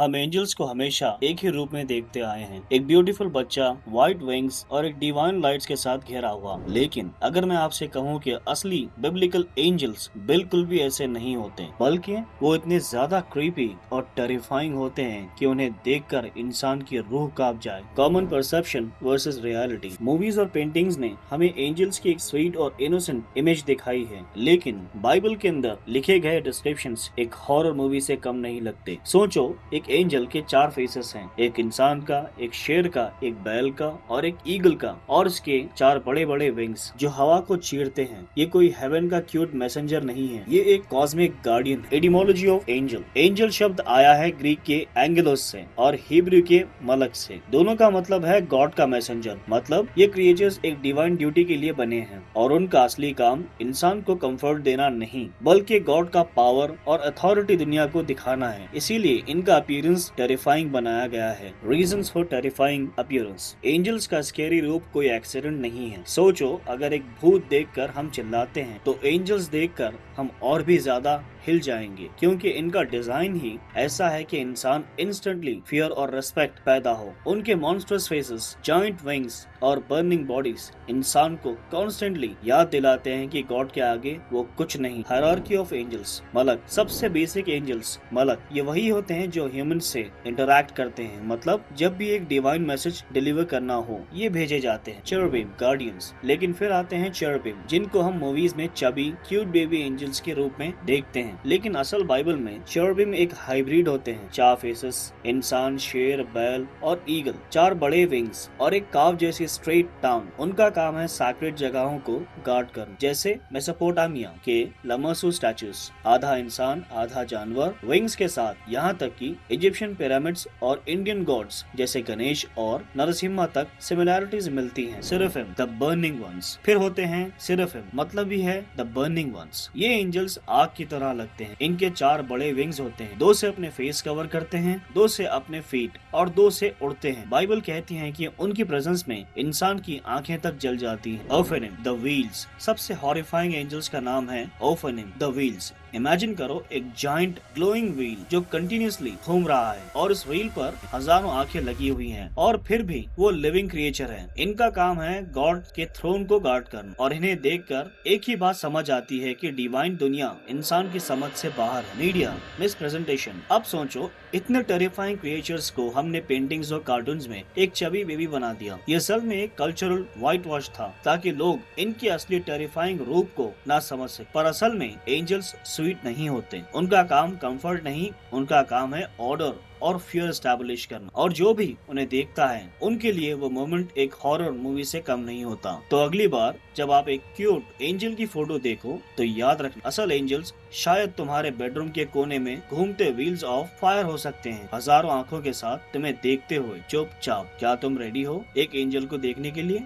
हम एंजल्स को हमेशा एक ही रूप में देखते आए हैं, एक ब्यूटीफुल बच्चा, व्हाइट विंग्स और एक डिवाइन लाइट्स के साथ घिरा हुआ। लेकिन अगर मैं आपसे कहूँ कि असली बिब्लिकल एंजल्स बिल्कुल भी ऐसे नहीं होते, बल्कि वो इतने ज्यादा क्रीपी और टेरिफाइंग होते हैं कि उन्हें देखकर इंसान की रूह कांप जाए। Common perception versus reality. Movies और पेंटिंग्स ने हमें एंजल्स की एक स्वीट और इनोसेंट इमेज दिखाई है, लेकिन बाइबल के अंदर लिखे गए डिस्क्रिप्शंस एक हॉरर मूवी से कम नहीं लगते। सोचो, एक एंजल के चार फेसेस हैं, एक इंसान का, एक शेर का, एक बैल का और एक ईगल का, और इसके चार बड़े बड़े विंग्स जो हवा को चीरते हैं। ये कोई हेवन का क्यूट मैसेंजर नहीं है, ये एक cosmic guardian. Etymology of angel. Angel शब्द आया है ग्रीक के एंगेलोस से और हिब्रू के मलक से। दोनों का मतलब है गॉड का मैसेंजर। मतलब ये क्रिएचर्स एक डिवाइन ड्यूटी के लिए बने हैं और उनका असली काम इंसान को कंफर्ट देना नहीं, बल्कि गॉड का पावर और अथॉरिटी दुनिया को दिखाना है। इसीलिए इनका अपीयरेंस टेरिफाइंग बनाया गया है। Reasons for terrifying appearance. Angels का स्कैरी रूप कोई एक्सीडेंट नहीं है। सोचो, अगर एक भूत देखकर हम चिल्लाते हैं तो एंजल्स देखकर हम और भी ज्यादा हिल जाएंगे, क्योंकि इनका डिजाइन ही ऐसा है कि इंसान इंस्टेंटली फियर और रेस्पेक्ट पैदा हो। उनके मॉन्स्टरस फेसेस, जॉइंट विंग्स और बर्निंग बॉडीज इंसान को कॉन्स्टेंटली याद दिलाते हैं कि गॉड के आगे वो कुछ नहीं। Hierarchy of angels. मलक। सबसे बेसिक एंजल्स मलक ये वही होते हैं जो ह्यूमन से इंटरैक्ट करते हैं। मतलब जब भी एक डिवाइन मैसेज डिलीवर करना हो, ये भेजे जाते हैं। Cherubim, guardians. लेकिन फिर आते हैं चेरुबिम, जिनको हम मूवीज में चबी क्यूट बेबी एंजल्स के रूप में देखते हैं, लेकिन असल बाइबल में चेरुबिम एक हाइब्रिड होते हैं। चार फेसेस, इंसान, शेर, बैल और ईगल, चार बड़े विंग्स और एक काव जैसी स्ट्रेट टाउन। उनका काम है सैक्रेड जगहों को गार्ड करना, जैसे मेसोपोटामिया के लमसू स्टैचूज, आधा इंसान आधा जानवर विंग्स के साथ। यहाँ तक कि इजिप्शियन पिरामिड्स और इंडियन गॉड्स जैसे गणेश और नरसिम्हा तक सिमिलैरिटीज मिलती हैं। सिराफिम, द बर्निंग वंस। फिर होते हैं सिराफिम, मतलब ही है द बर्निंग वंस। ये एंजल्स आग की तरह लगते हैं। इनके चार बड़े विंग्स होते हैं, दो से अपने फेस कवर करते हैं, दो से अपने फीट और दो से उड़ते हैं। बाइबल कहती है कि उनकी प्रेजेंस में इंसान की आंखें तक जल जाती हैं। ओफेनिम, द व्हील्स। सबसे हॉरिफाइंग एंजल्स का नाम है ओफेनिम, द व्हील्स। इमेजिन करो एक जाइंट ग्लोइंग व्हील जो कंटिन्यूसली घूम रहा है और इस व्हील पर हजारों आंखें लगी हुई हैं, और फिर भी वो लिविंग क्रिएचर है। इनका काम है गॉड के थ्रोन को गार्ड करना, और इन्हें देखकर एक ही बात समझ आती है कि डिवाइन दुनिया इंसान की समझ से बाहर है। Media miss presentation. अब सोचो, इतने टेरिफाइंग क्रिएचर्स को हमने पेंटिंग्स और कार्टून्स में एक चबी बेबी बना दिया। ये असल में एक कल्चरल व्हाइट वॉश था, ताकि लोग इनके असली टेरिफाइंग रूप को ना समझ सके। पर असल में एंजल्स स्वीट नहीं होते। उनका काम कंफर्ट नहीं, उनका काम है ऑर्डर और फियर एस्टैब्लिश करना, और जो भी उन्हें देखता है उनके लिए वो मोमेंट एक हॉरर मूवी से कम नहीं होता। तो अगली बार जब आप एक क्यूट एंजल की फोटो देखो तो याद रखना, असल एंजल्स शायद तुम्हारे बेडरूम के कोने में घूमते व्हील्स ऑफ फायर हो सकते हैं, हजारों आंखों के साथ तुम्हें देखते हुए चुपचाप। क्या तुम रेडी हो एक एंजल को देखने के लिए?